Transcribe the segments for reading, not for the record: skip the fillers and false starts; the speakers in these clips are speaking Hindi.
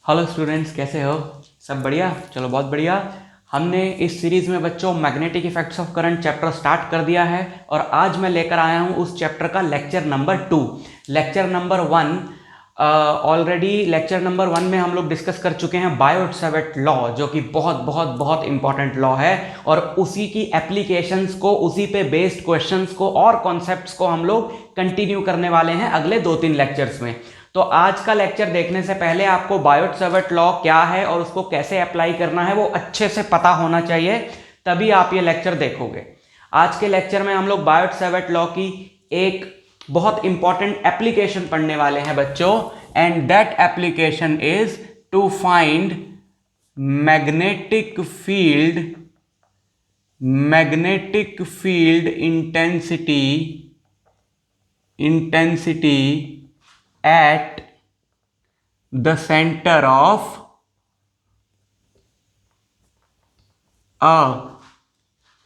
हेलो स्टूडेंट्स, कैसे हो? सब बढ़िया? चलो बहुत बढ़िया। हमने इस सीरीज़ में बच्चों magnetic effects of current chapter start कर दिया है और आज मैं लेकर आया हूँ उस चैप्टर का lecture number 2। Lecture number 1 already lecture number 1 में हम लोग डिस्कस कर चुके हैं बायोट-सैवर्ट लॉ, जो कि बहुत बहुत बहुत इंपॉर्टेंट लॉ है और उसी की एप्लीकेशंस को, उसी पे बेस्ड क्वेश्चंस को और कॉन्सेप्ट्स को हम लोग कंटिन्यू करने वाले हैं अगले 2-3 लेक्चर्स में। तो आज का लेक्चर देखने से पहले आपको बायोट-सैवर्ट लॉ क्या है और उसको कैसे अप्लाई करना है वो अच्छे से पता होना चाहिए, तभी आप ये लेक्चर देखोगे। आज के लेक्चर में हम लोग बायोट-सैवर्ट लॉ की एक बहुत इंपॉर्टेंट एप्लीकेशन पढ़ने वाले हैं बच्चों, and that application is to find magnetic field intensity at the center of a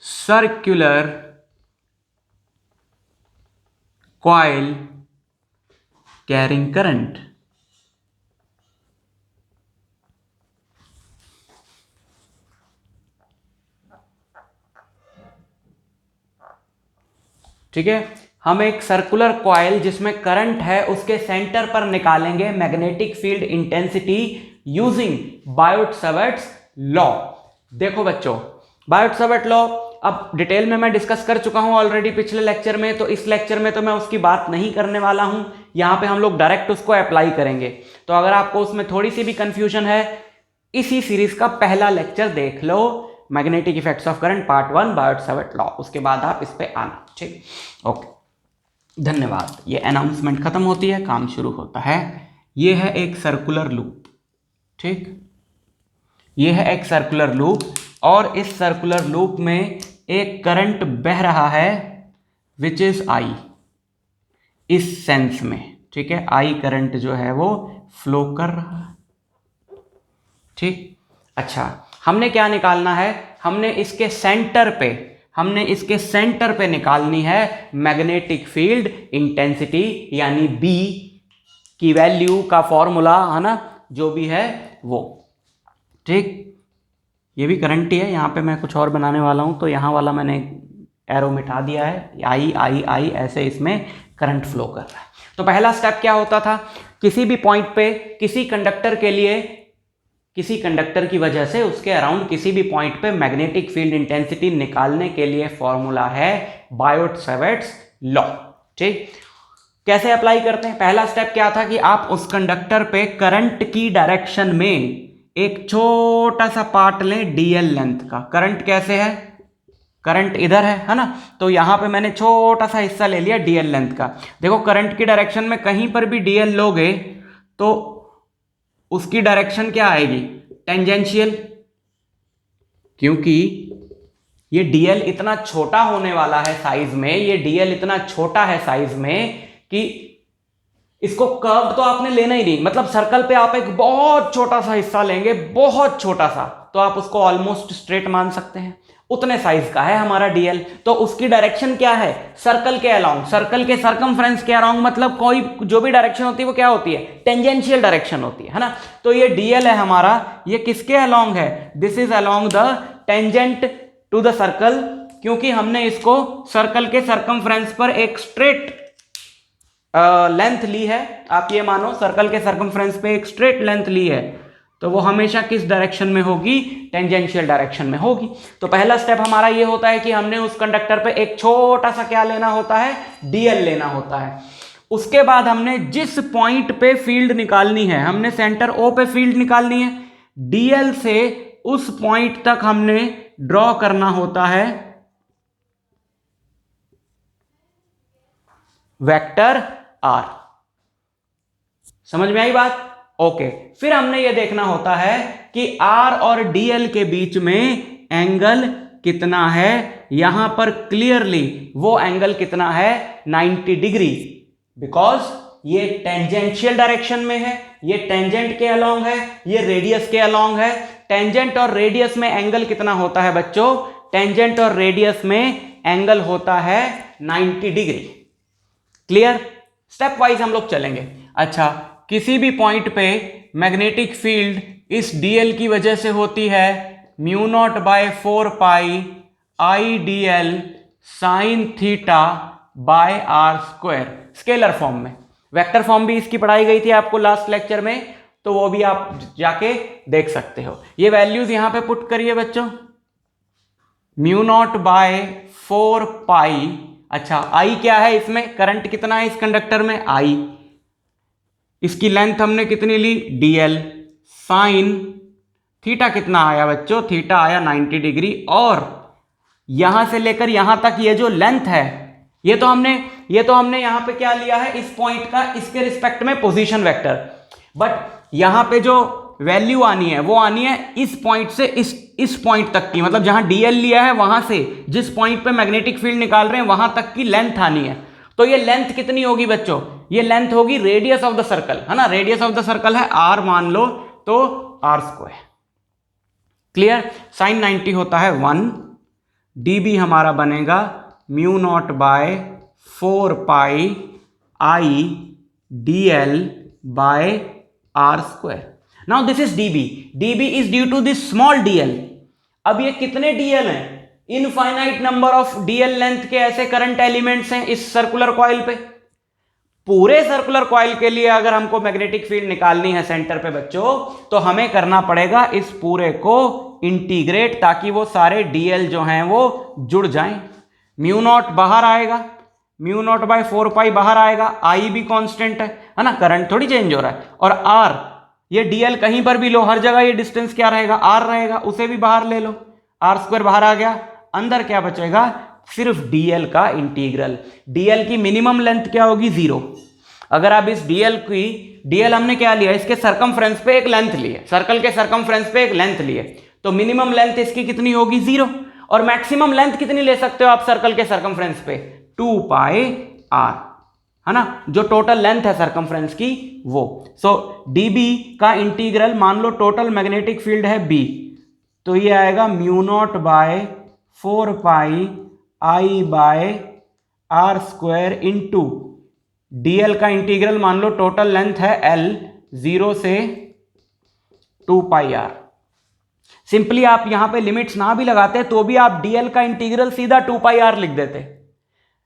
circular coil carrying current। ठीक है, हम एक सर्कुलर कॉइल जिसमें करंट है उसके सेंटर पर निकालेंगे magnetic field intensity using Biot-Savart law. देखो बच्चों, बायोट-सैवर्ट लॉ अब डिटेल में मैं डिस्कस कर चुका हूं ऑलरेडी पिछले लेक्चर में, तो इस लेक्चर में तो मैं उसकी बात नहीं करने वाला हूं। यहां पे हम लोग डायरेक्ट उसको अप्लाई करेंगे। तो अगर आपको उसमें थोड़ी सी भी कंफ्यूजन है, इसी सीरीज का पहला लेक्चर देख लो, magnetic effects of current part 1 Biot Savart law, उसके बाद आप इस पे आना। ठीक, ओके, धन्यवाद। ये अनाउंसमेंट खत्म होती है, काम शुरू होता है। ये है एक सर्कुलर लूप। ठीक, ये है एक सर्कुलर लूप और इस सर्कुलर लूप में एक करंट बह रहा है विच इज आई, इस सेंस में। ठीक है, आई करंट जो है वो फ्लो कर रहा है। ठीक, अच्छा, हमने क्या निकालना है? हमने इसके सेंटर पे निकालनी है मैग्नेटिक फील्ड इंटेंसिटी, यानी बी की वैल्यू का फॉर्मूला है ना, जो भी है वो। ठीक, ये भी करंट ही है, यहां पे मैं कुछ और बनाने वाला हूं, तो यहां वाला मैंने एरो मिटा दिया है। आई आई आई ऐसे इसमें करंट फ्लो कर रहा है। तो पहला स्टेप क्या होता था? किसी भी पॉइंट पे किसी कंडक्टर के लिए, किसी कंडक्टर की वजह से उसके अराउंड किसी भी पॉइंट पे मैग्नेटिक फील्ड इंटेंसिटी निकालने के लिए फॉर्मूला है बायोट-सैवर्ट लॉ। ठीक, कैसे अप्लाई करते हैं? पहला स्टेप क्या था कि आप उस कंडक्टर पे करंट की डायरेक्शन में एक छोटा सा पार्ट लें डीएल लेंथ का। करंट कैसे है? करंट इधर है ना, तो यहां पे मैंने छोटा सा हिस्सा ले लिया डीएल लेंथ का। देखो, करंट की डायरेक्शन में कहीं पर भी डीएल लोगे तो उसकी डायरेक्शन क्या आएगी? टेंजेंशियल, क्योंकि ये डीएल इतना छोटा होने वाला है साइज में, ये डीएल इतना छोटा है साइज में कि इसको कर्व तो आपने लेना ही नहीं। मतलब सर्कल पे आप एक बहुत छोटा सा हिस्सा लेंगे, बहुत छोटा सा, तो आप उसको ऑलमोस्ट स्ट्रेट मान सकते हैं। उतने साइज का है हमारा डीएल। तो उसकी डायरेक्शन क्या है? सर्कल के अलोंग, सर्कल के सर्कमफ्रेंस के अलोंग, मतलब कोई जो भी डायरेक्शन होती है वो क्या होती है? टेंजेंशियल डायरेक्शन होती है ना। तो ये डीएल है हमारा, ये किसके अलोंग है? This is along the tangent to the circle, क्योंकि हमने इसको सर्कल के सर्कमफ्रेंस पर एक स्ट्रेट लेंथ ली है। आप ये मानो सर्कल के सर्कमफ्रेंस पे एक स्ट्रेट लेंथ ली है, तो वो हमेशा किस डायरेक्शन में होगी? टेंजेंशियल डायरेक्शन में होगी। तो पहला स्टेप हमारा ये होता है कि हमने उस कंडक्टर पे एक छोटा सा क्या लेना होता है? डीएल लेना होता है। उसके बाद हमने जिस पॉइंट पे फील्ड निकालनी है, हमने सेंटर ओ पे फील्ड निकालनी है, डीएल से उस पॉइंट तक हमने ड्रॉ करना होता है वेक्टर आर। समझ में आई बात? ओके, फिर हमने यह देखना होता है कि आर और डीएल के बीच में एंगल कितना है। यहां पर क्लियरली वो एंगल कितना है? 90 डिग्री, बिकॉज ये टेंजेंशियल डायरेक्शन में है, ये टेंजेंट के अलोंग है, ये रेडियस के अलोंग है। टेंजेंट और रेडियस में एंगल कितना होता है बच्चों? टेंजेंट और रेडियस में एंगल होता है 90 डिग्री। क्लियर? स्टेप वाइज हम लोग चलेंगे। अच्छा, किसी भी पॉइंट पे मैग्नेटिक फील्ड इस dl की वजह से होती है mu naught by 4 pi I d l sine theta by r square, scalar form में। वेक्टर फॉर्म भी इसकी पढ़ाई गई थी आपको लास्ट लेक्चर में, तो वो भी आप जाके देख सकते हो। ये वैल्यूज यहां पे पुट करिए बच्चों, म्यू नॉट बाय 4 पाई। अच्छा आई क्या है इसमें, करंट कितना है इस कंडक्टर में, आई, इसकी लेंथ हमने कितनी ली, dl, साइन थीटा कितना आया बच्चों, थीटा आया 90 डिग्री, और यहां से लेकर यहां तक ये जो लेंथ है ये तो हमने यहां पे क्या लिया है, इस पॉइंट का इसके रिस्पेक्ट में पोजीशन वेक्टर, बट यहां पे जो वैल्यू आनी है वो आनी है इस पॉइंट से इस पॉइंट तक की, मतलब जहां dl लिया है वहां से जिस पॉइंट पे मैग्नेटिक फील्ड निकाल रहे हैं वहां तक की लेंथ आनी है। तो ये लेंथ कितनी होगी बच्चों, ये लेंथ होगी रेडियस ऑफ द सर्कल, है ना, रेडियस ऑफ द सर्कल है r मान लो तो r स्क्वायर, क्लियर। साइन 90 होता है 1, dB हमारा बनेगा mu naught by 4 pi I d l by r square. Now this is dB, dB is due to this small dl। अब ये कितने dl हैं, infinite number of dl length के ऐसे करंट एलिमेंट्स हैं इस सर्कुलर कॉइल पे। पूरे सर्कुलर कॉइल के लिए अगर हमको मैग्नेटिक फील्ड निकालनी है सेंटर पे बच्चों, तो हमें करना पड़ेगा इस पूरे को इंटीग्रेट, ताकि वो सारे dl जो हैं वो जुड़ जाएं। म्यू नॉट बाहर आएगा, म्यू नॉट बाय 4 पाई बाहर आएगा, आई भी कांस्टेंट है ना, करंट थोड़ी चेंज हो रहा है, और आर, ये dl कहीं पर भी लो, हर जगह ये डिस्टेंस क्या रहेगा, r रहेगा, उसे भी बाहर ले लो, आर स्क्वायर बाहर आ गया, अंदर क्या बचेगा, सिर्फ dl का इंटीग्रल। dl की मिनिमम लेंथ क्या होगी, 0। अगर आप इस dl हमने क्या लिया, इसके सरकमफ्रेंस पे एक लेंथ ली है, सर्कल के सरकमफ्रेंस पे एक लेंथ ली है, तो मिनिमम लेंथ इसकी कितनी होगी, 0। और मैक्सिमम लेंथ कितनी ले सकते हो आप सर्कल के सरकमफ्रेंस पे, 2 पाई r, है ना, जो टोटल लेंथ है सरकमफ्रेंस की वो। सो dB का इंटीग्रल, मान लो टोटल मैग्नेटिक फील्ड है B, तो ये आएगा mu naught by 4 pi I by r square into dl का इंटीग्रल, मान लो टोटल लेंथ है L, 0 से 2 पाई r। सिंपली आप यहां पे लिमिट्स ना भी लगाते तो भी आप dl का इंटीग्रल सीधा 2 पाई r लिख देते,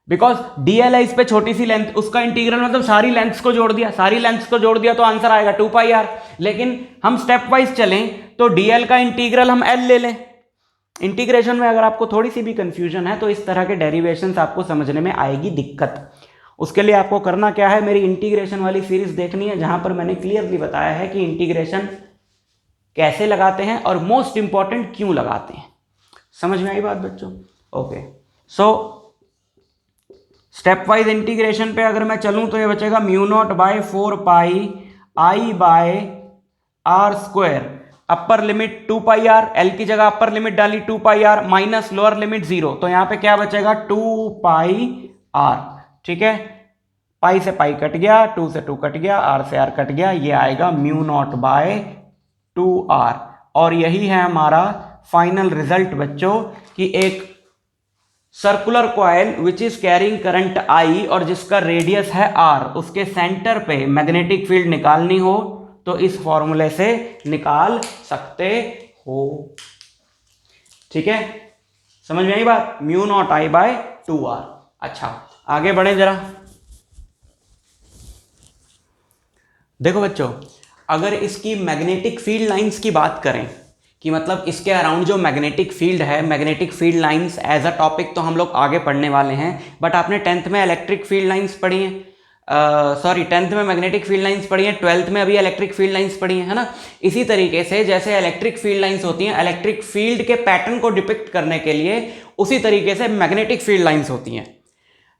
बिकॉज dl है इस पे छोटी सी लेंथ, उसका इंटीग्रल मतलब सारी लेंथ्स को जोड़ दिया, सारी लेंथ्स को जोड़ दिया तो आंसर आएगा 2 पाई r। लेकिन हम स्टेप वाइज चलें तो dl का इंटीग्रल हम l ले लें। इंटीग्रेशन में अगर आपको थोड़ी सी भी कंफ्यूजन है तो इस तरह के डेरिवेशंस आपको समझने में आएगी दिक्कत। उसके लिए आपको करना क्या है, मेरी इंटीग्रेशन वाली सीरीज देखनी है, जहां पर मैंने क्लियरली बताया है कि इंटीग्रेशन कैसे लगाते हैं और मोस्ट इंपॉर्टेंट क्यों लगाते हैं। समझ में आई बात बच्चों? Okay, so step wise integration पे अगर मैं चलूं तो ये बचेगा mu naught by 4 pi I by r square, upper limit 2 pi r, L की जगह अपर लिमिट डाली 2 pi r minus lower limit 0, तो यहां पे क्या बचेगा 2 पाई आर। ठीक है, पाई से पाई कट गया, 2 से 2 कट गया, आर से आर कट गया, ये आएगा म्यू नॉट बाय 2r। और यही है हमारा फाइनल रिजल्ट बच्चों कि एक circular coil which is carrying current I और जिसका रेडियस है r, उसके सेंटर पे मैग्नेटिक फील्ड निकालनी हो तो इस फॉर्मूले से निकाल सकते हो। ठीक है, समझ में आई बात, mu naught I by 2r। अच्छा आगे बढ़े जरा, देखो बच्चों, अगर इसकी मैग्नेटिक फील्ड लाइंस की बात करें कि मतलब इसके अराउंड जो मैग्नेटिक फील्ड है, magnetic field lines as a topic तो हम लोग आगे पढ़ने वाले हैं, बट आपने 10th में इलेक्ट्रिक फील्ड लाइंस पढ़ी हैं, 10th में मैग्नेटिक फील्ड लाइंस पढ़ी हैं, 12th में अभी इलेक्ट्रिक फील्ड लाइंस पढ़ी हैं, है ना। इसी तरीके से जैसे इलेक्ट्रिक फील्ड लाइंस होती हैं, इलेक्ट्रिक फील्ड के पैटर्न को डिपिक्ट करने के लिए उसी तरीके से मैग्नेटिक फील्ड लाइंस होती हैं।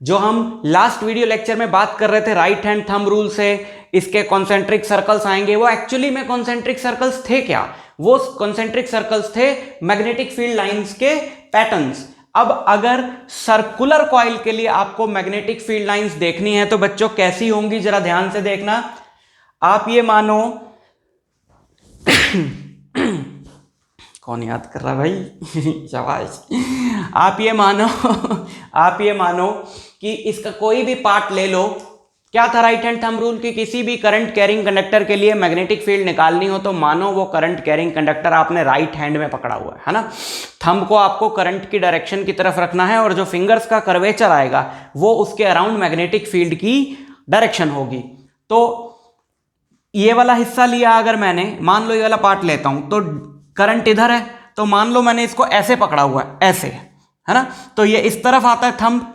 जो हम लास्ट वीडियो लेक्चर में बात कर रहे थे राइट हैंड थंब रूल से, इसके कॉन्सेंट्रिक सर्कल्स आएंगे, वो एक्चुअली में कॉन्सेंट्रिक सर्कल्स थे क्या? वो कॉन्सेंट्रिक सर्कल्स थे मैग्नेटिक फील्ड लाइंस के पैटर्न्स। अब अगर सर्कुलर कॉइल के लिए आपको मैग्नेटिक फील्ड लाइंस देखनी है तो बच्चों कैसी होंगी, जरा ध्यान से देखना। आप ये मानो कौन याद कर रहा भाई शाबाश। आप ये मानो कि इसका कोई भी पार्ट ले लो, क्या था राइट हैंड थंब रूल? कि किसी भी करंट कैरिंग कंडक्टर के लिए मैग्नेटिक फील्ड निकालनी हो तो मानो वो करंट कैरिंग कंडक्टर आपने राइट हैंड में पकड़ा हुआ है ना, थंब को आपको करंट की डायरेक्शन की तरफ रखना है और जो फिंगर्स का कर्वेचर आएगा वो उसके अराउंड मैग्नेटिक फील्ड की डायरेक्शन होगी। तो ये वाला हिस्सा लिया अगर मैंने, मान लो ये वाला पार्ट लेता हूं, तो करंट इधर है, तो मान लो मैंने इसको ऐसे पकड़ा हुआ है, ऐसे है ना, तो ये इस तरफ आता है थंब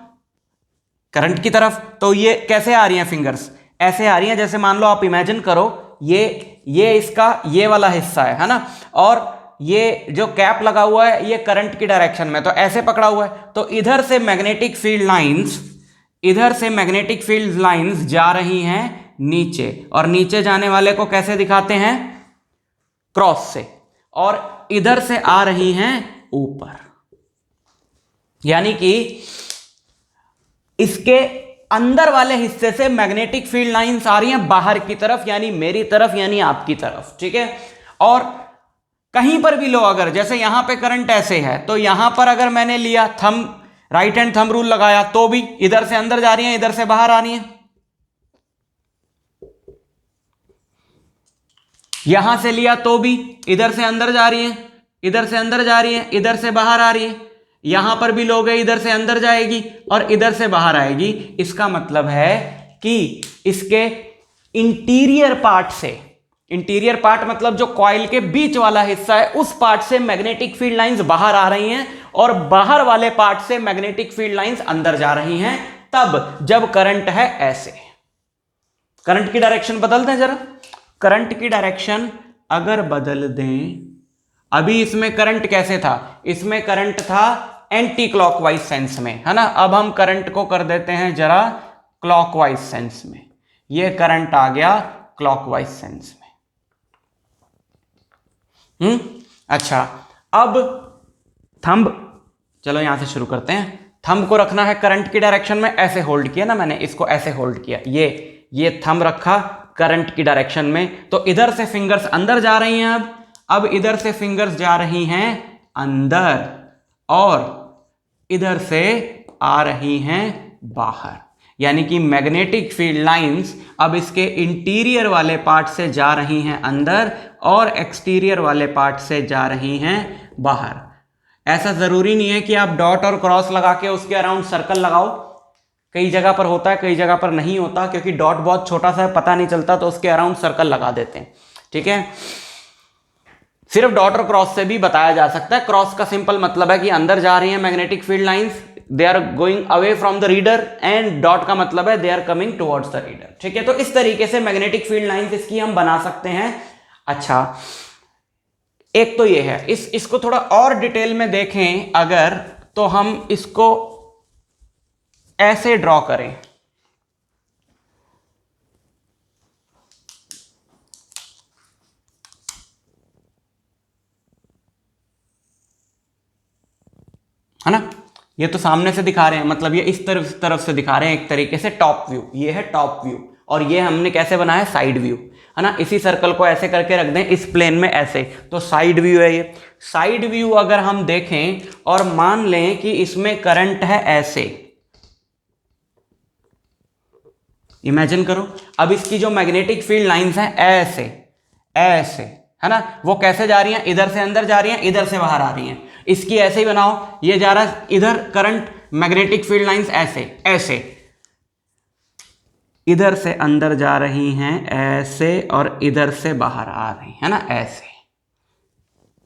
करंट की तरफ, तो ये कैसे आ रही हैं फिंगर्स? ऐसे आ रही हैं। जैसे मान लो आप इमेजिन करो ये इसका ये वाला हिस्सा है ना, और ये जो कैप लगा हुआ है ये करंट की डायरेक्शन में, तो ऐसे पकड़ा हुआ है, तो इधर से मैग्नेटिक फील्ड लाइंस जा रही हैं नीचे, और नीचे जाने वाले को कैसे दिखाते हैं? क्रॉस से, और इधर से आ रही हैं ऊपर, यानी कि इसके अंदर वाले हिस्से से मैग्नेटिक फील्ड लाइंस आ रही हैं बाहर की तरफ, यानी मेरी तरफ यानी आपकी तरफ, ठीक है। और कहीं पर भी लो, अगर जैसे यहां पे करंट ऐसे है, तो यहां पर अगर मैंने लिया thumb, right hand thumb rule लगाया, तो भी इधर से अंदर जा रही हैं, इधर से बाहर आ रही हैं। यहां से लिया तो भी इधर से अंदर जा रही हैं, इधर से अंदर जा रही हैं, इधर से बाहर आ रही है। यहां पर भी लोगे, इधर से अंदर जाएगी और इधर से बाहर आएगी। इसका मतलब है कि इसके इंटीरियर पार्ट से, इंटीरियर पार्ट मतलब जो कॉइल के बीच वाला हिस्सा है, उस पार्ट से मैग्नेटिक फील्ड लाइंस बाहर आ रही हैं और बाहर वाले पार्ट से मैग्नेटिक फील्ड लाइंस अंदर जा रही हैं, तब जब करंट है ऐसे। करंट की डायरेक्शन बदल दें जरा, करंट की डायरेक्शन अगर बदल दें, अभी इसमें करंट कैसे था? इसमें करंट था एंटी क्लॉकवाइज सेंस में, है ना। अब हम करंट को कर देते हैं जरा क्लॉकवाइज सेंस में, ये करंट आ गया क्लॉकवाइज सेंस में। अच्छा, अब थंब, चलो यहां से शुरू करते हैं। थंब को रखना है करंट की डायरेक्शन में, ऐसे होल्ड किया ना मैंने, इसको ऐसे होल्ड किया, ये थंब रखा करंट की डायरेक्शन में, तो इधर से फिंगर्स अंदर जा रही हैं। अब इधर से फिंगर्स जा रही हैं अंदर और इधर से आ रही हैं बाहर, यानी कि मैग्नेटिक फील्ड लाइंस अब इसके इंटीरियर वाले पार्ट से जा रही हैं अंदर और एक्सटीरियर वाले पार्ट से जा रही हैं बाहर। ऐसा जरूरी नहीं है कि आप डॉट और क्रॉस लगा के उसके अराउंड सर्कल लगाओ, कई जगह पर होता है, कई जगह पर नहीं होता, क्योंकि डॉट बहुत छोटा सा है, पता नहीं चलता, तो उसके अराउंड सर्कल लगा देते हैं, ठीक है। सिर्फ डॉट और क्रॉस से भी बताया जा सकता है। क्रॉस का सिंपल मतलब है कि अंदर जा रही है magnetic field lines, they are going away from the reader, and dot का मतलब है they are coming towards the reader, ठीक है। तो इस तरीके से मैग्नेटिक फील्ड लाइंस इसकी हम बना सकते हैं। अच्छा, एक तो ये है, इसको थोड़ा और डिटेल में देखें अगर, तो हम इसको ऐसे ड्रॉ करें, है ना। ये तो सामने से दिखा रहे हैं, मतलब ये इस तरफ से दिखा रहे हैं एक तरीके से टॉप व्यू, ये है टॉप व्यू, और ये हमने कैसे बनाया? साइड व्यू, है ना। इसी सर्कल को ऐसे करके रख दें इस प्लेन में ऐसे, तो साइड व्यू है ये। साइड व्यू अगर हम देखें और मान लें कि इसमें करंट है ऐसे, इमेजिन करो, अब इसकी जो मैग्नेटिक फील्ड लाइंस हैं ऐसे ऐसे, है ना, वो कैसे जा रही हैं? इधर से अंदर जा रही हैं, इधर से बाहर आ रही हैं। इसकी ऐसे ही बनाओ, ये जा रहा है इधर करंट, मैग्नेटिक फील्ड लाइंस ऐसे ऐसे, इधर से अंदर जा रही हैं ऐसे और इधर से बाहर आ रही है ना, ऐसे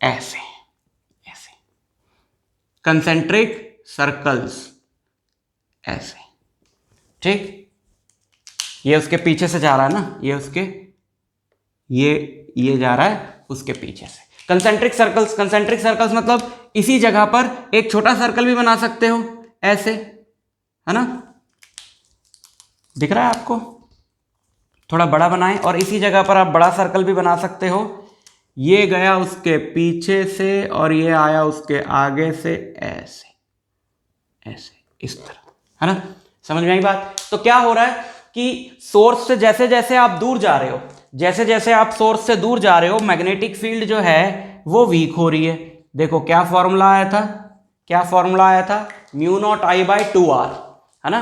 ऐसे ऐसे, कंसेंट्रिक सर्कल्स ऐसे, ठीक। ये उसके पीछे से जा रहा है ना, ये उसके ये जा रहा है उसके पीछे से। कंसेंट्रिक सर्कल्स मतलब इसी जगह पर एक छोटा सर्कल भी बना सकते हो ऐसे, है ना, दिख रहा है आपको? थोड़ा बड़ा बनाएं और इसी जगह पर आप बड़ा सर्कल भी बना सकते हो। ये गया उसके पीछे से और ये आया उसके आगे से, ऐसे ऐसे, इस तरह, है ना। समझ में आई बात? तो क्या हो रहा है कि सोर्स से जैसे जैसे आप दूर जा रहे हो, जैसे जैसे आप सोर्स से दूर जा रहे हो, मैग्नेटिक फील्ड जो है वो वीक हो रही है। देखो क्या फॉर्मूला आया था, क्या फॉर्मूला आया था? म्यू नॉट I/2R, है ना।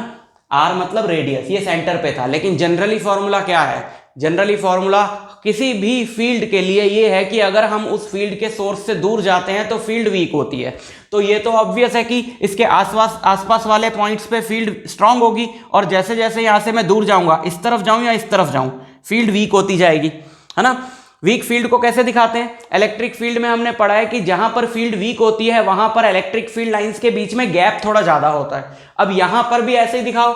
आर मतलब रेडियस, ये सेंटर पे था। लेकिन जनरली फॉर्मूला क्या है, जनरली फॉर्मूला किसी भी फील्ड के लिए ये है कि अगर हम उस फील्ड के सोर्स से दूर जाते हैं तो फील्ड वीक होती है। तो ये तो ऑब्वियस है कि इसके आसपास वाले पॉइंट्स पे फील्ड स्ट्रांग होगी, और जैसे जैसे यहां से मैं दूर जाऊंगा, इस तरफ जाऊं या इस तरफ जाऊं, फील्ड वीक होती जाएगी, है ना। वीक फील्ड को कैसे दिखाते हैं, इलेक्ट्रिक फील्ड में हमने पढ़ा है कि जहां पर फील्ड वीक होती है वहां पर इलेक्ट्रिक फील्ड लाइंस के बीच में गैप थोड़ा ज्यादा होता है। अब यहां पर भी ऐसे ही दिखाओ,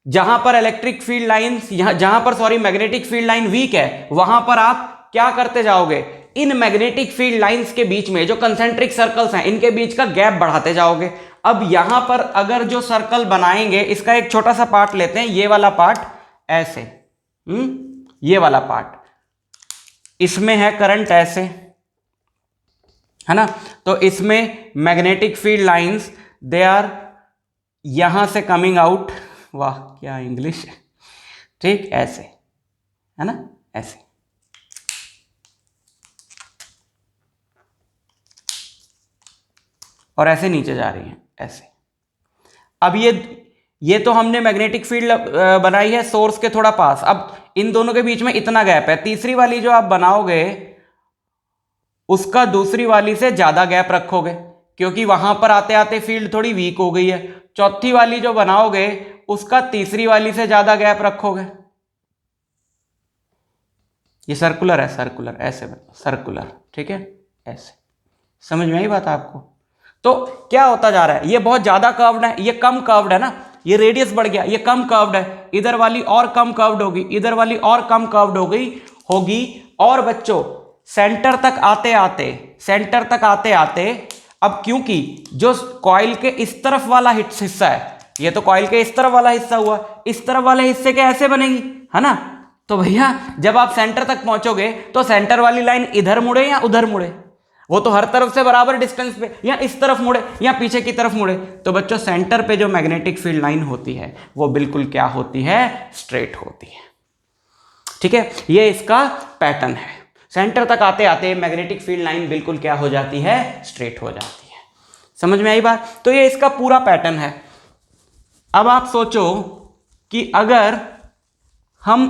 जहां पर इलेक्ट्रिक फील्ड लाइंस, जहां पर sorry magnetic field line weak है, वहां पर आप क्या करते जाओगे, इन मैग्नेटिक फील्ड लाइंस के बीच में जो कंसेंट्रिक सर्कल्स हैं इनके बीच का गैप बढ़ाते जाओगे। अब यहां पर अगर जो सर्कल बनाएंगे, इसका एक छोटा सा पार्ट लेते हैं, ये वाला पार्ट ऐसे, ये वाला पार्ट, इसमें है करंट ऐसे, है ना। तो इसमें magnetic field lines they are यहां से कमिंग आउट, वाह क्या इंग्लिश है, ठीक, ऐसे, है ना, ऐसे। और ऐसे नीचे जा रही हैं, ऐसे। अब ये तो हमने मैग्नेटिक फील्ड बनाई है सोर्स के थोड़ा पास। अब इन दोनों के बीच में इतना गैप है, तीसरी वाली जो आप बनाओगे उसका दूसरी वाली से ज्यादा गैप रखोगे, क्योंकि वहां पर आते आते फील्ड थोड़ी वीक हो गई है। चौथी वाली जो बनाओगे उसका तीसरी वाली से ज्यादा गैप रखोगे। ये सर्कुलर है, सर्कुलर, ऐसे सर्कुलर, ठीक है, ऐसे। समझ में आई बात आपको। तो क्या होता जा रहा है, ये बहुत ज्यादा कर्व्ड है, ये कम कर्व्ड है ना, ये रेडियस बढ़ गया, ये कम कर्व्ड है, इधर वाली और कम कर्व्ड होगी, इधर वाली और कम कर्व्ड होगी। और बच्चों सेंटर तक आते आते अब क्योंकि जो कॉइल के इस तरफ वाला हिस्सा है, ये तो कॉइल के इस तरफ वाला हिस्सा हुआ, इस तरफ वाले हिस्से के ऐसे बनेंगी, है ना। तो भैया जब आप सेंटर तक पहुंचोगे तो सेंटर वाली लाइन इधर मुड़े या उधर मुड़े, वो तो हर तरफ से बराबर डिस्टेंस पे, या इस तरफ मुड़े या पीछे की तरफ मुड़े। तो बच्चों सेंटर पे जो मैग्नेटिक फील्ड लाइन होती है वो बिल्कुल क्या होती है, स्ट्रेट होती है, ठीक है। ये इसका पैटर्न है, सेंटर तक आते आते मैग्नेटिक फील्ड लाइन बिल्कुल क्या हो जाती है, स्ट्रेट हो जाती है। समझ में आई बात। तो ये इसका पूरा पैटर्न है। अब आप सोचो कि अगर हम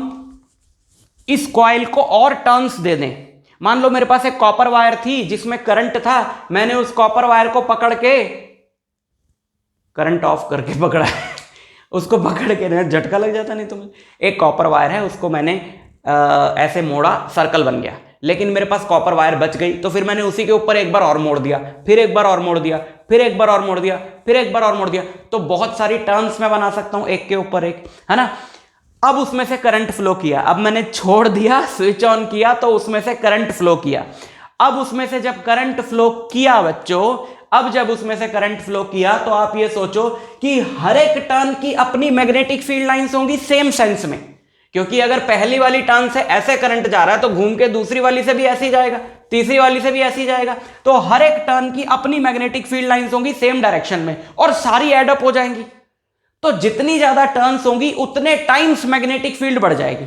इस कॉइल को और टर्न्स दे दें, मान लो मेरे पास एक कॉपर वायर थी जिसमें करंट था, मैंने उस कॉपर वायर को पकड़ के, करंट ऑफ करके पकड़ा है उसको पकड़ के ना, झटका लग जाता नहीं तुम्हें। एक कॉपर वायर है, उसको मैंने ऐसे मोड़ा, सर्कल बन गया, लेकिन मेरे पास कॉपर वायर बच गई, तो फिर मैंने उसी के ऊपर एक बार और मोड़ दिया, फिर एक बार और मोड़ दिया, फिर एक बार और मोड़ दिया, फिर एक बार और मोड़ दिया। तो बहुत सारी टर्न्स मैं बना सकता हूं, एक के ऊपर एक, है ना। अब उसमें से करंट फ्लो किया, अब मैंने छोड़ दिया, स्विच ऑन किया तो उसमें से करंट फ्लो किया। अब उसमें से जब करंट फ्लो किया बच्चों, अब जब उसमें से करंट फ्लो किया तो आप ये सोचो कि हर एक टर्न की अपनी मैग्नेटिक फील्ड लाइंस होंगी सेम सेंस में, क्योंकि अगर पहली वाली टर्न से ऐसे करंट जा रहा है तो घूम के दूसरी वाली से भी ऐसे ही जाएगा, तीसरी वाली से भी ऐसे ही जाएगा। तो हर एक टर्न की अपनी मैग्नेटिक फील्ड लाइंस होंगी सेम डायरेक्शन में और सारी एड अप हो जाएंगी। तो जितनी ज्यादा टर्न्स होंगी उतने टाइम्स मैग्नेटिक फील्ड बढ़ जाएगी।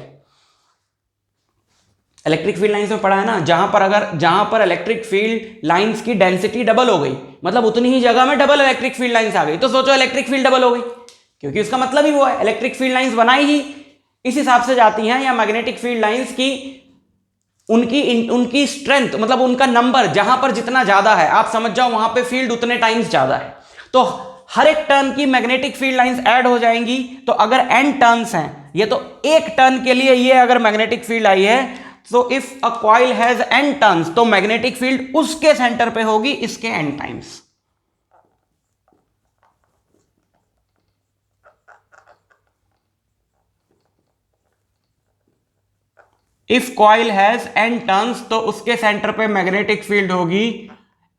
इलेक्ट्रिक फील्ड लाइंस में पढ़ा है ना, जहां पर इलेक्ट्रिक फील्ड लाइंस की डेंसिटी डबल हो गई, मतलब उतनी ही जगह में डबल इलेक्ट्रिक फील्ड लाइंस आ गई, तो सोचो इलेक्ट्रिक फील्ड डबल हो गई, क्योंकि उसका मतलब ही वो है, इलेक्ट्रिक फील्ड लाइंस बनाई ही इस हिसाब से जाती हैं, या मैग्नेटिक फील्ड लाइंस की उनकी स्ट्रेंथ, मतलब उनका नंबर जहां पर जितना ज्यादा है, आप समझ जाओ वहां पे फील्ड उतने टाइम्स ज्यादा है। तो हर एक टर्न की मैग्नेटिक फील्ड लाइंस ऐड हो जाएंगी। तो अगर n टर्न्स हैं, ये तो एक टर्न के लिए ये अगर मैग्नेटिक फील्ड आई है, तो if a coil has n turns, तो मैग्नेटिक फील्ड उसके सेंटर पे होगी इसके n times. If coil has n turns, तो उसके सेंटर पे मैग्नेटिक फील्ड होगी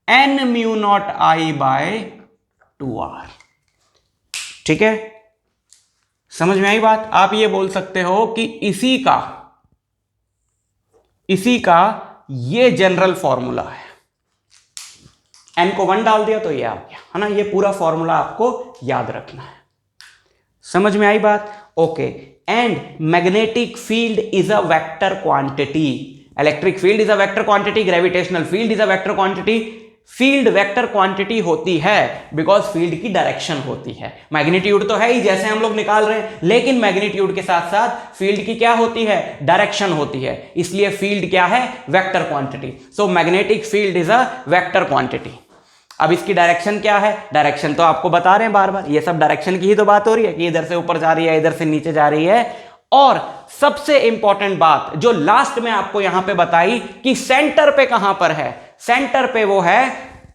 n mu naught I by 2r। ठीक है, समझ में आई बात। आप ये बोल सकते हो कि इसी का ये जनरल फॉर्मूला है, n को 1 डाल दिया तो ये आ गया, है ना। ये पूरा फॉर्मूला आपको याद रखना है। समझ में आई बात। Okay, and magnetic field is a vector quantity, electric field is a vector quantity, gravitational field is a vector quantity, field vector quantity होती है, बिकॉज फील्ड की डायरेक्शन होती है। मैग्नीट्यूड तो है ही जैसे हम लोग निकाल रहे हैं, लेकिन मैग्नीट्यूड के साथ साथ फील्ड की क्या होती है, डायरेक्शन होती है, इसलिए फील्ड क्या है, vector quantity. So magnetic field is a vector quantity. अब इसकी डायरेक्शन क्या है, डायरेक्शन तो आपको बता रहे हैं बार बार, ये सब डायरेक्शन की ही तो बात हो रही है कि इधर से ऊपर जा रही है, इधर से नीचे जा रही है। और सबसे इंपॉर्टेंट बात जो लास्ट में आपको यहां पे बताई कि सेंटर पे कहां पर है, सेंटर पे वो है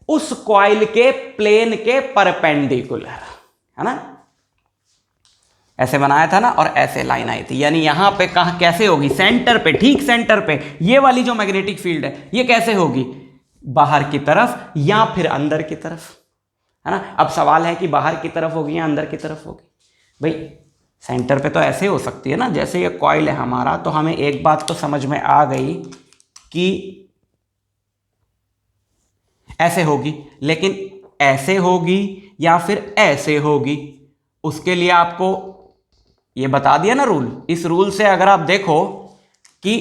उस कॉइल के प्लेन के परपेंडिकुलर, है ना, ऐसे बनाया था ना, और ऐसे लाइन आई थी, यानी यहां पे कहां कैसे होगी, सेंटर पे, ठीक सेंटर पे ये वाली जो मैग्नेटिक फील्ड है ये कैसे होगी, बाहर की तरफ या फिर अंदर की तरफ, है ना। अब सवाल है कि बाहर की तरफ होगी या अंदर की तरफ होगी। भाई सेंटर पे तो ऐसे हो सकती है ना, जैसे ये कॉइल है हमारा, तो हमें एक बात तो समझ में आ गई कि ऐसे होगी, लेकिन ऐसे होगी या फिर ऐसे होगी, उसके लिए आपको ये बता दिया ना रूल। इस रूल से अगर आप देखो कि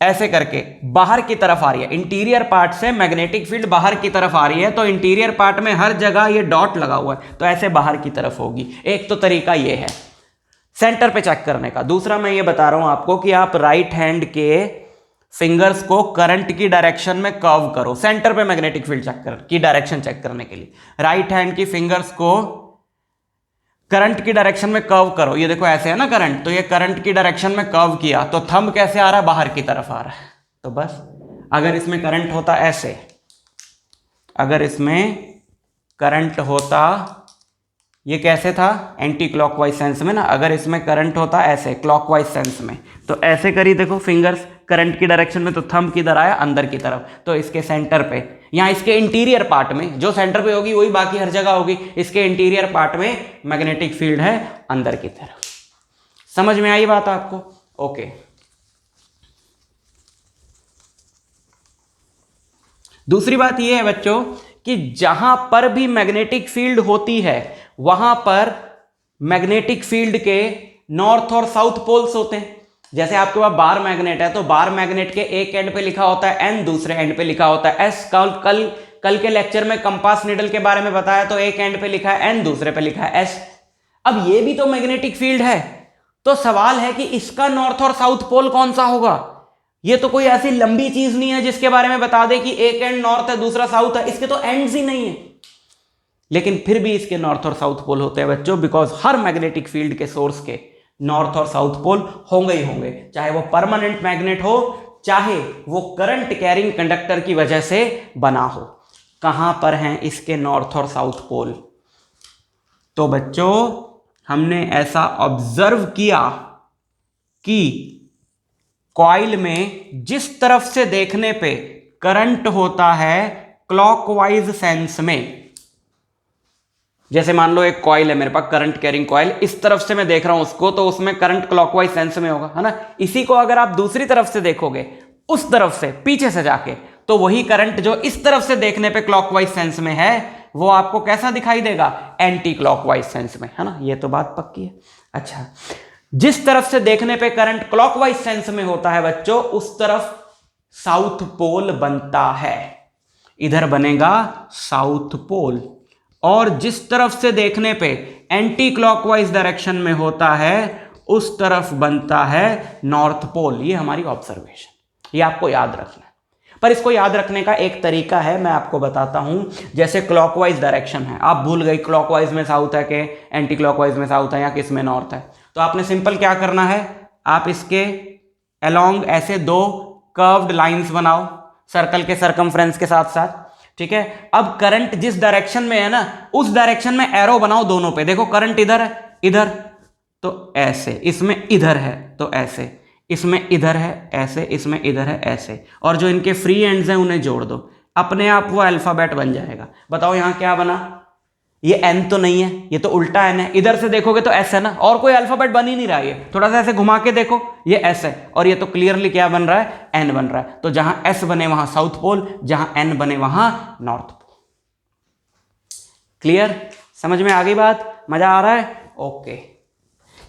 ऐसे करके बाहर की तरफ आ रही है, इंटीरियर पार्ट से मैग्नेटिक फील्ड बाहर की तरफ आ रही है, तो इंटीरियर पार्ट में हर जगह ये डॉट लगा हुआ है, तो ऐसे बाहर की तरफ होगी। एक तो तरीका ये है सेंटर पे चेक करने का। दूसरा मैं ये बता रहा हूं आपको कि आप राइट हैंड के फिंगर्स को करंट की डायरेक्शन में कर्व करो, सेंटर पे मैग्नेटिक फील्ड चेक कर की डायरेक्शन चेक करने के लिए राइट हैंड की फिंगर्स को करंट की डायरेक्शन में कर्व करो। ये देखो ऐसे है ना करंट, तो ये करंट की डायरेक्शन में कर्व किया, तो थंब कैसे आ रहा है, बाहर की तरफ आ रहा है। तो बस अगर इसमें करंट होता ऐसे, अगर इसमें करंट होता, ये कैसे था, एंटी क्लॉकवाइज सेंस में ना, अगर इसमें करंट होता ऐसे क्लॉकवाइज सेंस में, तो ऐसे करी देखो फिंगर्स करंट की डायरेक्शन में, तो थंब किधर आया, अंदर की तरफ, तो इसके सेंटर पे या इसके इंटीरियर पार्ट में, जो सेंटर पे होगी वही बाकी हर जगह होगी, इसके इंटीरियर पार्ट में मैग्नेटिक फील्ड है अंदर की तरफ। समझ में आई बात आपको? ओके। दूसरी बात यह है बच्चों कि जहां पर भी मैग्नेटिक फील्ड होती है वहां पर मैग्नेटिक फील्ड के नॉर्थ और साउथ पोल्स होते हैं। जैसे आपके पास बार मैग्नेट है, तो बार मैग्नेट के एक एंड पे लिखा होता है एन, दूसरे एंड पे लिखा होता है एस। कल के लेक्चर में कंपास निडल के बारे में बताया, तो एक एंड पे लिखा है एन, दूसरे पे लिखा है एस। अब ये भी तो मैग्नेटिक फील्ड है, तो सवाल है कि इसका नॉर्थ और साउथ पोल कौन सा होगा। ये तो कोई ऐसी लंबी चीज नहीं है जिसके बारे में बता दे कि एक एंड नॉर्थ है दूसरा साउथ है, इसके तो एंड्स ही नहीं है। लेकिन फिर भी इसके नॉर्थ और साउथ पोल होते हैं बच्चों, बिकॉज हर मैग्नेटिक फील्ड के सोर्स के नॉर्थ और साउथ पोल होंगे ही होंगे, चाहे वो परमानेंट मैग्नेट हो, चाहे वो करंट कैरिंग कंडक्टर की वजह से बना हो। कहां पर हैं इसके नॉर्थ और साउथ पोल? तो बच्चों हमने ऐसा ऑब्जर्व किया कि कॉइल में जिस तरफ से देखने पे करंट होता है क्लॉकवाइज सेंस में, जैसे मान लो एक कॉइल है मेरे पास, करंट कैरिंग कॉइल, इस तरफ से मैं देख रहा हूं उसको, तो उसमें करंट क्लॉकवाइज सेंस में होगा, है ना। इसी को अगर आप दूसरी तरफ से देखोगे, उस तरफ से पीछे से जाके, तो वही करंट जो इस तरफ से देखने पे क्लॉकवाइज सेंस में है वो आपको कैसा दिखाई देगा, एंटी क्लॉकवाइज सेंस में, है ना। ये तो बात पक्की है। अच्छा, जिस तरफ से देखने पे करंट क्लॉकवाइज सेंस में होता है बच्चों, उस तरफ साउथ पोल बनता है, इधर बनेगा साउथ पोल। और जिस तरफ से देखने पे एंटी क्लॉकवाइज डायरेक्शन में होता है उस तरफ बनता है नॉर्थ पोल। ये हमारी ऑब्जर्वेशन, ये आपको याद रखना है। पर इसको याद रखने का एक तरीका है, मैं आपको बताता हूं। जैसे क्लॉकवाइज डायरेक्शन है, आप भूल गई क्लॉकवाइज में साउथ है कि एंटी क्लॉकवाइज में साउथ है या किस में नॉर्थ है, तो आपने सिंपल क्या करना है, आप इसके अलोंग ऐसे दो कर्व्ड लाइंस बनाओ सर्कल के सरकमफ्रेंस के साथ साथ, ठीक है। अब करंट जिस डायरेक्शन में है ना, उस डायरेक्शन में एरो बनाओ दोनों पे। देखो करंट इधर है, इधर तो ऐसे, इसमें इधर है तो ऐसे, इसमें इधर है ऐसे, इसमें इधर है ऐसे, और जो इनके फ्री एंड्स हैं उन्हें जोड़ दो, अपने आप वो अल्फाबेट बन जाएगा। बताओ यहां क्या बना, ये एन तो नहीं है, ये तो उल्टा एन है, इधर से देखोगे तो एस है ना, और कोई अल्फाबेट बन ही नहीं रहा है। थोड़ा सा ऐसे घुमा के देखो, ये एस है, और ये तो क्लियरली क्या बन रहा है, एन बन रहा है। तो जहां एस बने वहां साउथ पोल, जहां एन बने वहां नॉर्थ पोल। क्लियर? समझ में आ गई बात? मजा आ रहा है? ओके,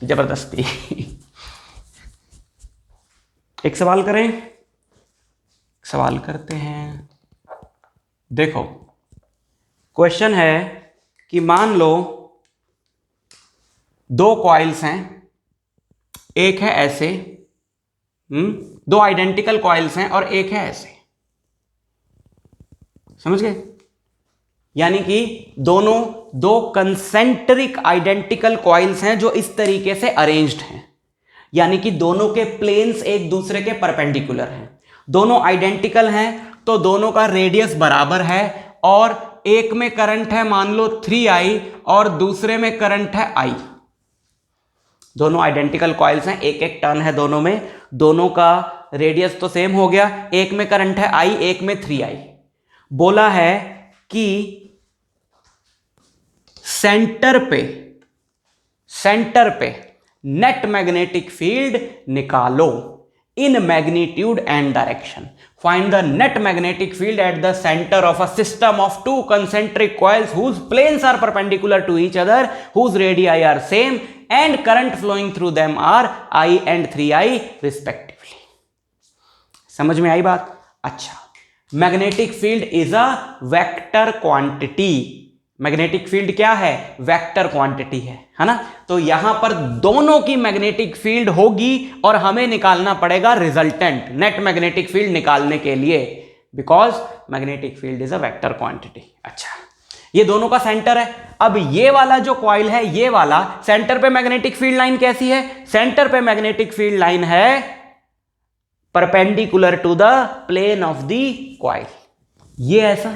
जबरदस्ती। एक सवाल करें, सवाल करते हैं। देखो क्वेश्चन है कि मान लो दो कॉइल्स हैं, एक है ऐसे, दो आइडेंटिकल कॉइल्स हैं और एक है ऐसे, समझ गए? यानी कि दोनों दो कंसेंट्रिक आइडेंटिकल कॉइल्स हैं जो इस तरीके से अरेंज्ड हैं, यानी कि दोनों के प्लेन्स एक दूसरे के परपेंडिकुलर हैं, दोनों आइडेंटिकल हैं, तो दोनों का रेडियस बराबर है, और एक में करंट है मान लो 3I और दूसरे में करंट है I। दोनों आइडेंटिकल कॉइल्स हैं, एक एक टर्न है दोनों में, दोनों का रेडियस तो सेम हो गया, एक में करंट है I, एक में 3I। बोला है कि सेंटर पे नेट मैग्नेटिक फील्ड निकालो in magnitude and direction. Find the net magnetic field at the centre of a system of two concentric coils whose planes are perpendicular to each other, whose radii are same and current flowing through them are I and 3I respectively। समझ में आई बात? अच्छा, magnetic field is a vector quantity. Magnetic field क्या है? वेक्टर क्वांटिटी है ना? तो यहां पर दोनों की मैग्नेटिक फील्ड होगी और हमें निकालना पड़ेगा रिजल्टेंट नेट मैग्नेटिक फील्ड निकालने के लिए, because magnetic field is a vector quantity. अच्छा, ये दोनों का सेंटर है। अब ये वाला जो कॉइल है, ये वाला सेंटर पे मैग्नेटिक फील्ड लाइन कैसी है? सेंटर पे मैग्नेटिक फील्ड लाइन है perpendicular to the plane of the coil. ये ऐसा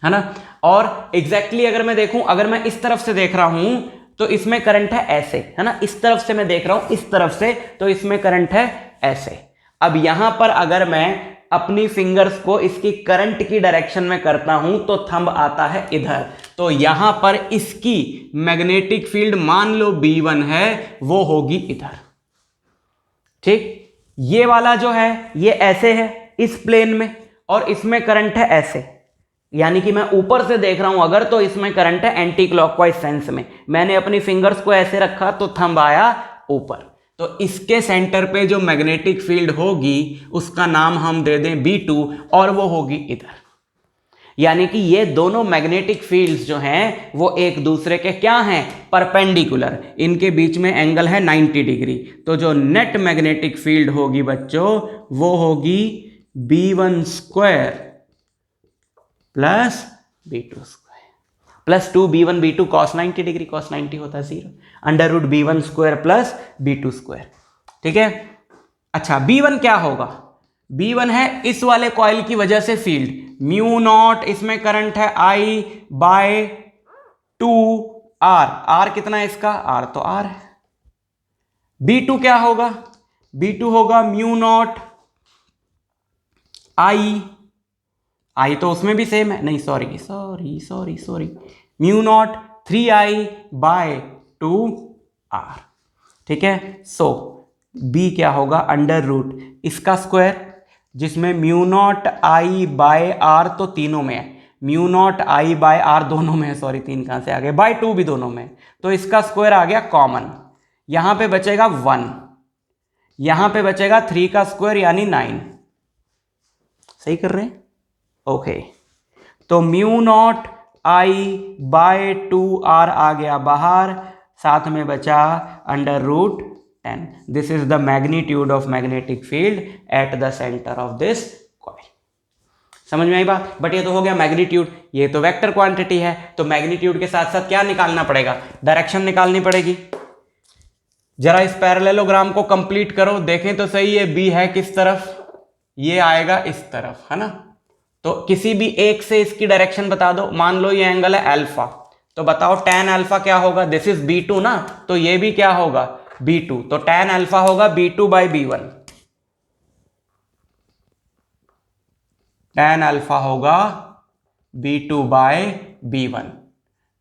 है ना? और एग्जैक्टली अगर मैं देखूं, अगर मैं इस तरफ से देख रहा हूं तो इसमें करंट है ऐसे, है ना? इस तरफ से मैं देख रहा हूं इस तरफ से, तो इसमें करंट है ऐसे। अब यहां पर अगर मैं अपनी फिंगर्स को इसकी करंट की डायरेक्शन में करता हूं तो थंब आता है इधर, तो यहां पर इसकी मैग्नेटिक फील्ड मान लो B1 है, वो होगी इधर। ठीक, ये वाला जो है ये ऐसे है इस प्लेन में, और इसमें करंट है ऐसे, यानी कि मैं ऊपर से देख रहा हूं अगर, तो इसमें करंट है एंटी क्लॉकवाइज सेंस में। मैंने अपनी फिंगर्स को ऐसे रखा तो थंब आया ऊपर, तो इसके सेंटर पे जो मैग्नेटिक फील्ड होगी उसका नाम हम दे दें B2, और वो होगी इधर। यानी कि ये दोनों मैग्नेटिक फील्ड्स जो हैं वो एक दूसरे के क्या हैं? परपेंडिकुलर। इनके बीच में एंगल है 90 डिग्री। तो जो नेट मैग्नेटिक फील्ड होगी बच्चों वो होगी B1 square plus B2 square plus 2B1 B2 cos 90 degree, cos 90 होता है 0, under root B1 square plus B2 square. ठीक है? अच्छा, B1 क्या होगा? B1 है इस वाले कॉइल की वजह से फील्ड म्यू नॉट, इसमें करंट है I बाय 2R। R कितना है इसका? R तो R है। B2 क्या होगा? B2 होगा म्यू नॉट I तो उसमें भी सेम है, नहीं sorry, mu naught 3I bye 2R। ठीक है? सो B क्या होगा? अंडर रूट इसका स्क्वायर, जिसमें mu naught I by R तो तीनों में है, mu naught I by R दोनों में है, सॉरी 3 कहां से आ गए, बाय 2 भी दोनों में, तो इसका स्क्वायर आ गया कॉमन। यहां पे बचेगा 1, यहां पे बचेगा 3 का स्क्वायर यानी 9। सही कर रहे हैं? ओके, तो mu naught I by 2R आ गया बाहर, साथ में बचा under root 10। This is the magnitude of magnetic field at the centre of this coil. समझ में आई बात? बट ये तो हो गया मैग्नीट्यूड, ये तो वेक्टर क्वांटिटी है, तो मैग्नीट्यूड के साथ साथ क्या निकालना पड़ेगा? डायरेक्शन निकालनी पड़ेगी। जरा इस पैरेललोग्राम को कंप्लीट करो, देखें तो सही, ये B है किस तरफ? ये आएगा इस तरफ, है ना? तो किसी भी एक से इसकी डायरेक्शन बता दो। मान लो ये एंगल है अल्फा, तो बताओ tan अल्फा क्या होगा? दिस इज B2 ना, तो ये भी क्या होगा? B2, तो tan अल्फा होगा B2 by B1। tan alpha होगा B2 बाय B1।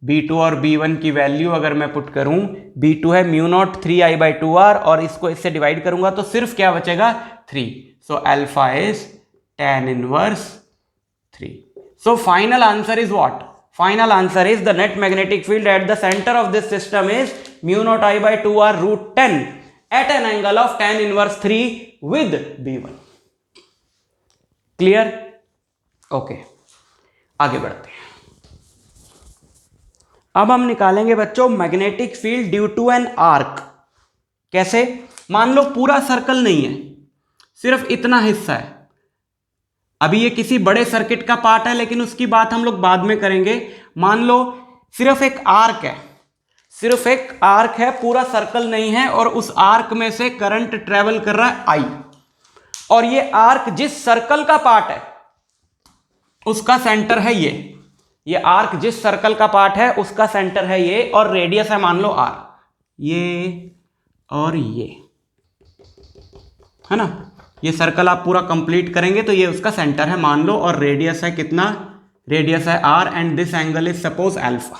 B2 और B1 की वैल्यू अगर मैं पुट करूं, B2 है mu not 3I by 2R, और इसको इससे डिवाइड करूंगा तो सिर्फ क्या बचेगा? 3। So alpha is tan inverse 3. So final answer is what? Final answer is the net magnetic field at the center of this system is mu naught I by 2R root 10 at an angle of tan inverse 3 with B1. Clear? Okay. आगे बढ़ते हैं। अब हम निकालेंगे बच्चों magnetic field due to an arc. कैसे? मान लो पूरा सर्कल नहीं है, सिर्फ इतना हिस्सा है। अभी ये किसी बड़े सर्किट का पार्ट है, लेकिन उसकी बात हम लोग बाद में करेंगे। मान लो सिर्फ एक आर्क है, सिर्फ एक आर्क है, पूरा सर्कल नहीं है, और उस आर्क में से करंट ट्रेवल कर रहा है आई, और ये आर्क जिस सर्कल का पार्ट है उसका सेंटर है ये आर्क जिस सर्कल का पार्ट है उसका सेंटर है ये, और रेडियस है मान लो आर, ये और ये है ना। ये सर्कल आप पूरा कंप्लीट करेंगे तो ये उसका सेंटर है मान लो, और रेडियस है कितना? रेडियस है R, and this angle is suppose alpha.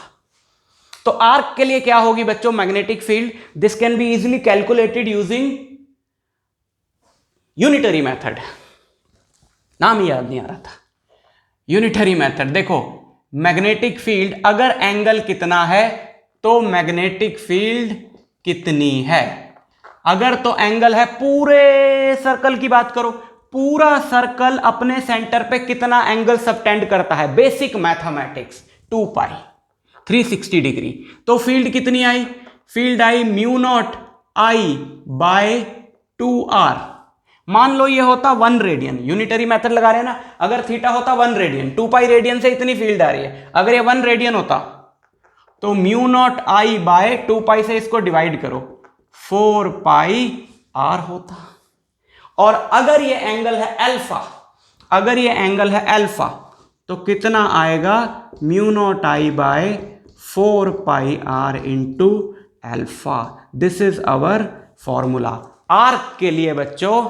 तो आर्क के लिए क्या होगी बच्चों magnetic field? This can be easily calculated using unitary method. नाम ही याद नहीं आ रहा था, यूनिटरी मेथड। देखो मैग्नेटिक फील्ड, अगर एंगल कितना है तो मैग्नेटिक फील्ड कितनी है। अगर तो एंगल है, पूरे सर्कल की बात करो, पूरा सर्कल अपने सेंटर पे कितना एंगल सबटेंड करता है? बेसिक मैथमेटिक्स 2 पाई 360 डिग्री। तो फील्ड कितनी आई? Field I mu naught I bye 2r। मान लो ये होता 1 रेडियन, यूनिटरी मेथड लगा रहे हैं ना, अगर थीटा होता 1 रेडियन, 2 पाई रेडियन से इतनी फील्ड आ रही है। अगर ये 1 रेडियन होता तो म्यू नॉट आई बाय 2 पाई से इसको डिवाइड करो, 4 पाई r होता। और अगर ये एंगल है अल्फा, अगर ये एंगल है अल्फा, तो कितना आएगा? Mu naught I by 4 pi r into alpha. This is our formula arc के लिए बच्चों।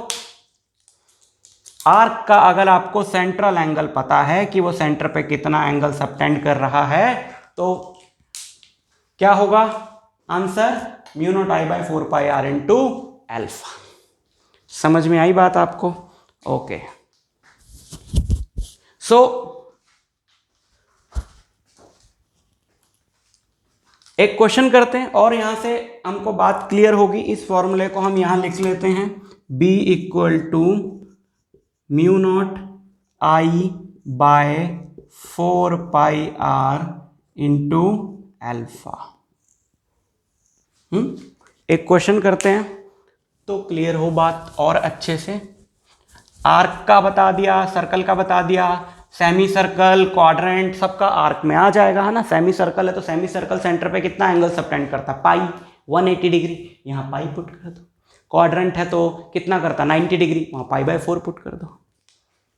आर्क का अगर आपको सेंट्रल एंगल पता है कि वो सेंटर पे कितना एंगल सबटेंड कर रहा है, तो क्या होगा answer? Mu naught I by 4 pi r into alpha. समझ में आई बात आपको? ओके। सो एक क्वेश्चन करते हैं और यहां से हमको बात क्लियर होगी। इस फॉर्मूले को हम यहां लिख लेते हैं, B equal to mu naught I by 4 pi r into alpha. एक क्वेश्चन करते हैं तो क्लियर हो बात और अच्छे से। आर्क का बता दिया, सर्कल का बता दिया, सेमी सर्कल, क्वाड्रेंट, सबका आर्क में आ जाएगा, है ना। सेमी सर्कल है तो सेमी सर्कल सेंटर पे कितना एंगल सबटेंड करता है? पाई, 180 डिग्री, यहाँ पाई पुट कर दो। क्वाड्रेंट है तो कितना करता? 90 डिग्री, वहाँ पाई बाय 4 पुट कर दो,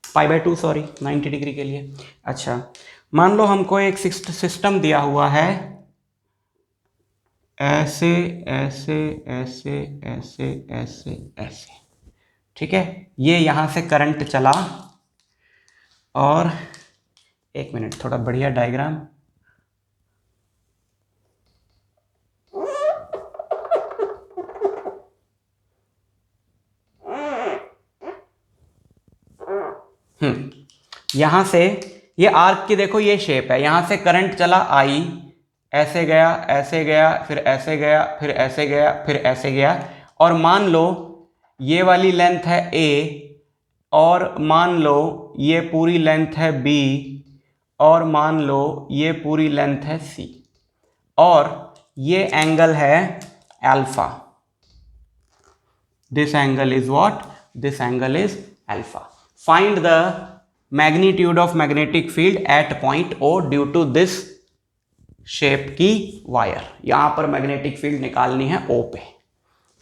पाई बाय 2 सॉरी, 90 डिग्री के लिए। अच्छा, मान लो हमको एक सिस्टम दिया हुआ है, ऐसे ऐसे ऐसे ऐसे ऐसे ऐसे, ठीक है। ये यहां से करंट चला, और एक मिनट, थोड़ा बढ़िया डायग्राम। यहां से ये आर्क की देखो ये शेप है, यहां से करंट चला आई, ऐसे गया, ऐसे गया, फिर ऐसे गया, फिर ऐसे गया, फिर ऐसे गया, और मान लो ये वाली लेंथ है A, और मान लो ये पूरी लेंथ है B, और मान लो ये पूरी लेंथ है C, और ये एंगल है alpha. This angle is what? This angle is alpha. Find the magnitude of magnetic field at point O due to this shape की वायर। यहां पर मैग्नेटिक फील्ड निकालनी है O पे।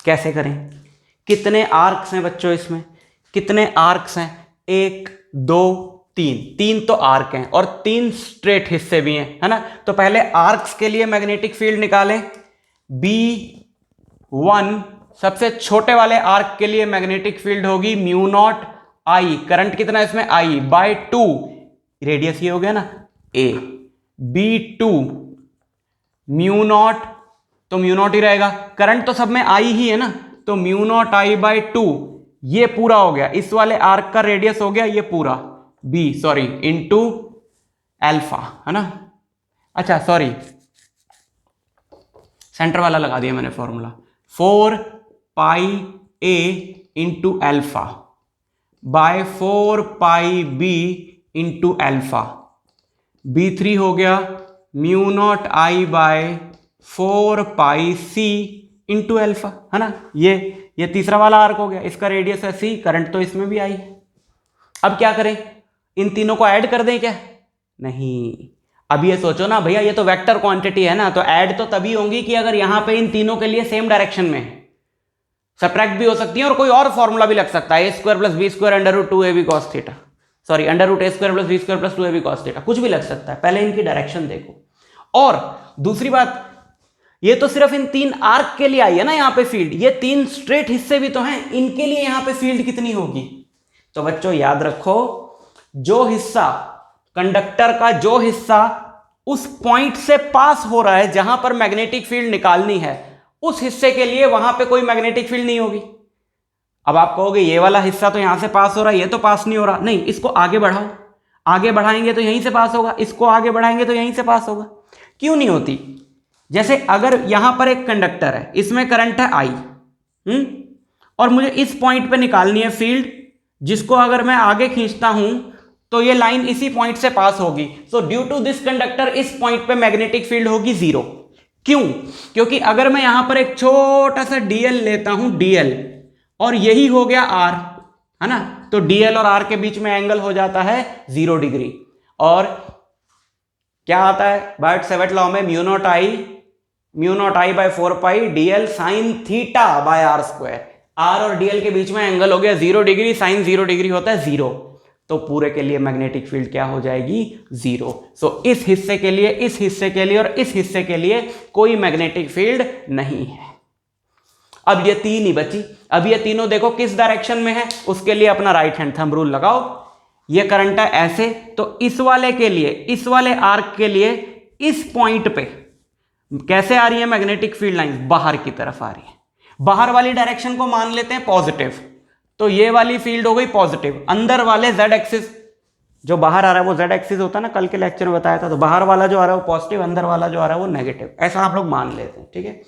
कैसे करें? कितने आर्क्स हैं बच्चों इसमें? कितने आर्क्स हैं? 1 2 3, 3 तो आर्क हैं, और 3 स्ट्रेट हिस्से भी हैं, है ना। तो पहले आर्क्स के लिए मैग्नेटिक फील्ड निकालें। B1 सबसे छोटे वाले आर्क के लिए मैग्नेटिक फील्ड होगी म्यू नॉट आई, करंट कितना है इसमें? I बाय 2, रेडियस ये हो गया ना A। B2 म्यू नॉट, तो म्यू नॉट ही रहेगा, करंट तो सब में आई ही है ना, तो म्यू नॉट आई बाय 2, ये पूरा हो गया, इस वाले आर्क का रेडियस हो गया ये पूरा B सॉरी इंटू अल्फा, है ना। अच्छा सॉरी, सेंटर वाला लगा दिया मैंने formula, 4 pi A into alpha by 4 pi B into alpha. B3 हो गया mu naught I by 4 pi C into alpha, है ना। ये तीसरा वाला आर्क हो गया, इसका रेडियस है सी, करंट तो इसमें भी आई है। अब क्या करें, इन तीनों को ऐड कर दें क्या? नहीं, अब ये सोचो ना भैया, ये तो वेक्टर क्वांटिटी है ना, तो ऐड तो तभी होंगी कि अगर यहां पे इन तीनों के लिए सेम डायरेक्शन में है। सब्ट्रैक्ट भी हो सकती है और कोई और फॉर्मूला भी लग सकता है, a² + b² under root 2ab cos theta, sorry under root a² + b² + 2ab cos theta, कुछ भी लग सकता है। पहले इनकी डायरेक्शन देखो। और दूसरी बात, ये तो सिर्फ इन 3 आर्क के लिए आई है ना यहाँ पे फील्ड, ये 3 स्ट्रेट हिस्से भी तो हैं, इनके लिए यहाँ पे फील्ड कितनी होगी? तो बच्चों याद रखो, जो हिस्सा कंडक्टर का जो हिस्सा उस पॉइंट से पास हो रहा है जहां पर मैग्नेटिक फील्ड निकालनी है, उस हिस्से के लिए वहां पे कोई मैग्नेटिक फील्ड नहीं होगी। अब आप कहोगे ये वाला हिस्सा तो यहां से पास हो रहा है, ये तो पास नहीं हो रहा। नहीं, इसको आगे बढ़ाओ, आगे बढ़ाएंगे तो यहीं से पास होगा, इसको आगे बढ़ाएंगे तो यहीं से पास होगा। क्यों नहीं होती? जैसे अगर यहां पर एक कंडक्टर है, इसमें करंट है आई, और मुझे इस पॉइंट पे निकालनी है फील्ड, जिसको अगर मैं आगे खींचता हूं तो ये लाइन इसी पॉइंट से पास होगी। So due to this conductor इस पॉइंट पे मैग्नेटिक फील्ड होगी 0। क्यों? क्योंकि अगर मैं यहां पर एक छोटा सा dl लेता हूं, dl, और यही हो गया r, है ना, तो dl और r के बीच में एंगल हो जाता है 0 डिग्री। और क्या आता है बायट-सेवर्ट लॉ में, mu naught I by 4 pi dl sine theta by r²। r और dl के बीच में एंगल हो गया 0 डिग्री, साइन 0 डिग्री होता है 0, तो पूरे के लिए मैग्नेटिक फील्ड क्या हो जाएगी? 0। सो इस हिस्से के लिए, इस हिस्से के लिए और इस हिस्से के लिए कोई मैग्नेटिक फील्ड नहीं है। अब ये 3 ही बची। अब ये तीनों देखो किस डायरेक्शन में है, उसके लिए अपना राइट हैंड थंब रूल लगाओ। ये करंट है ऐसे, तो इस वाले के लिए, इस वाले आर्क के लिए इस पॉइंट पे कैसे आ रही है मैग्नेटिक फील्ड लाइन? बाहर की तरफ आ रही है। बाहर वाली डायरेक्शन को मान लेते हैं पॉजिटिव, तो ये वाली फील्ड हो गई पॉजिटिव। अंदर वाले z एक्सिस, जो बाहर आ रहा है वो z एक्सिस होता है ना, कल के लेक्चर में बताया था, तो बाहर वाला जो आ रहा है वो पॉजिटिव, अंदर वाला जो आ रहा है वो नेगेटिव, ऐसा आप लोग मान लेते हैं, ठीक है।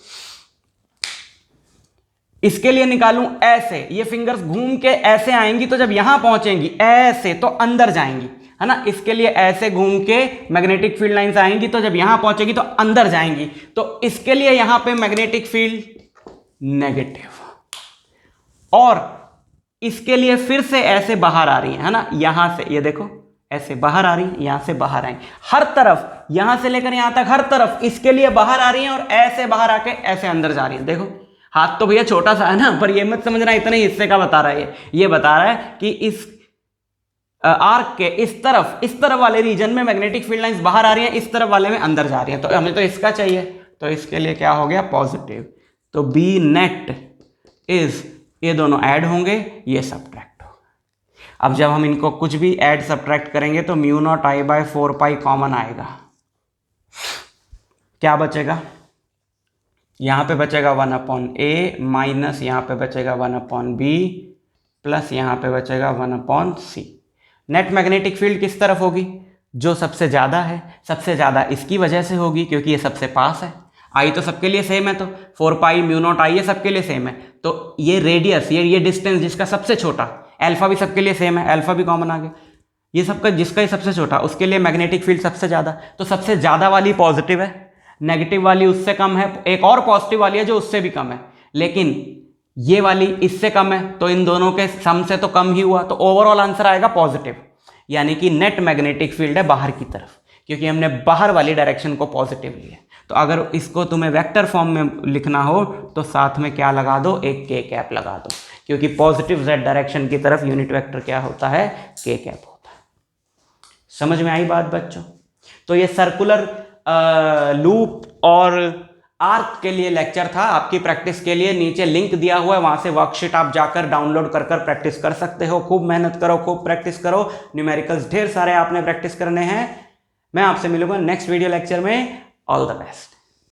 इसके लिए निकालूं ऐसे, ये फिंगर्स घूम के ऐसे आएंगी, तो जब यहां पहुंचेंगी ऐसे तो अंदर जाएंगी, है ना। इसके लिए ऐसे घूम के मैग्नेटिक फील्ड लाइंस आएंगी, तो जब यहां पहुंचेगी तो अंदर जाएंगी, तो इसके लिए यहां पे मैग्नेटिक फील्ड नेगेटिव। और इसके लिए फिर से ऐसे बाहर आ रही है ना, यहां से, ये देखो ऐसे बाहर आ रही है, यहां से बाहर आएंगी, हर तरफ, यहां से लेकर यहां तक हर तरफ इसके लिए बाहर आ रही है, और ऐसे बाहर आके ऐसे अंदर जा रही है। देखो हाथ तो भैया छोटा सा है ना, पर ये मत समझना इतने हिस्से का बता रहा है, ये बता रहा है कि इस आर्क के इस तरफ वाले रीजन में मैग्नेटिक फील्ड लाइंस बाहर आ रही हैं, इस तरफ वाले में अंदर जा रही हैं, तो हमें तो इसका चाहिए, तो इसके लिए क्या हो गया? पॉजिटिव। तो बी नेट इज, ये दोनों ऐड होंगे, ये सब्ट्रैक्ट होगा। अब जब हम इनको कुछ भी ऐड सब्ट्रैक्ट करेंगे तो mu naught I by 4 pi common आएगा, क्या बचेगा? यहां पे बचेगा 1/a माइनस यहां पे बचेगा 1/b प्लस यहां पे बचेगा 1/c। नेट मैग्नेटिक फील्ड किस तरफ होगी? जो सबसे ज्यादा है, सबसे ज्यादा इसकी वजह से होगी क्योंकि ये सबसे पास है। आई तो सबके लिए सेम है, तो 4 पाई म्यू नॉट आई ये सबके लिए सेम है, तो ये रेडियस, ये डिस्टेंस जिसका सबसे छोटा, अल्फा भी सबके लिए सेम है, अल्फा भी कॉमन आ गया, ये सबका जिसका ही सबसे छोटा उसके लिए मैग्नेटिक फील्ड सबसे ज्यादा, तो सबसे ज्यादा वाली पॉजिटिव है, नेगेटिव वाली उससे कम है, एक और पॉजिटिव वाली है जो उससे भी कम है, लेकिन ये वाली इससे कम है, तो इन दोनों के सम से तो कम ही हुआ, तो ओवरऑल आंसर आएगा पॉजिटिव, यानी कि नेट मैग्नेटिक फील्ड है बाहर की तरफ, क्योंकि हमने बाहर वाली डायरेक्शन को पॉजिटिव लिया। तो अगर इसको तुम्हें वेक्टर फॉर्म में लिखना हो तो साथ में क्या लगा दो? एक के कैप लगा दो, क्योंकि पॉजिटिव z डायरेक्शन की तरफ यूनिट वेक्टर क्या होता है? के कैप होता है। समझ में आई बात बच्चों? तो ये सर्कुलर लूप और आर्क के लिए लेक्चर था, आपकी प्रैक्टिस के लिए नीचे लिंक दिया हुआ है, वहां से वर्कशीट आप जाकर डाउनलोड कर प्रैक्टिस कर सकते हो। खूब मेहनत करो, खूब प्रैक्टिस करो, न्यूमेरिकल्स ढेर सारे आपने प्रैक्टिस करने हैं। मैं आपसे मिलूंगा नेक्स्ट वीडियो लेक्चर में। All the best.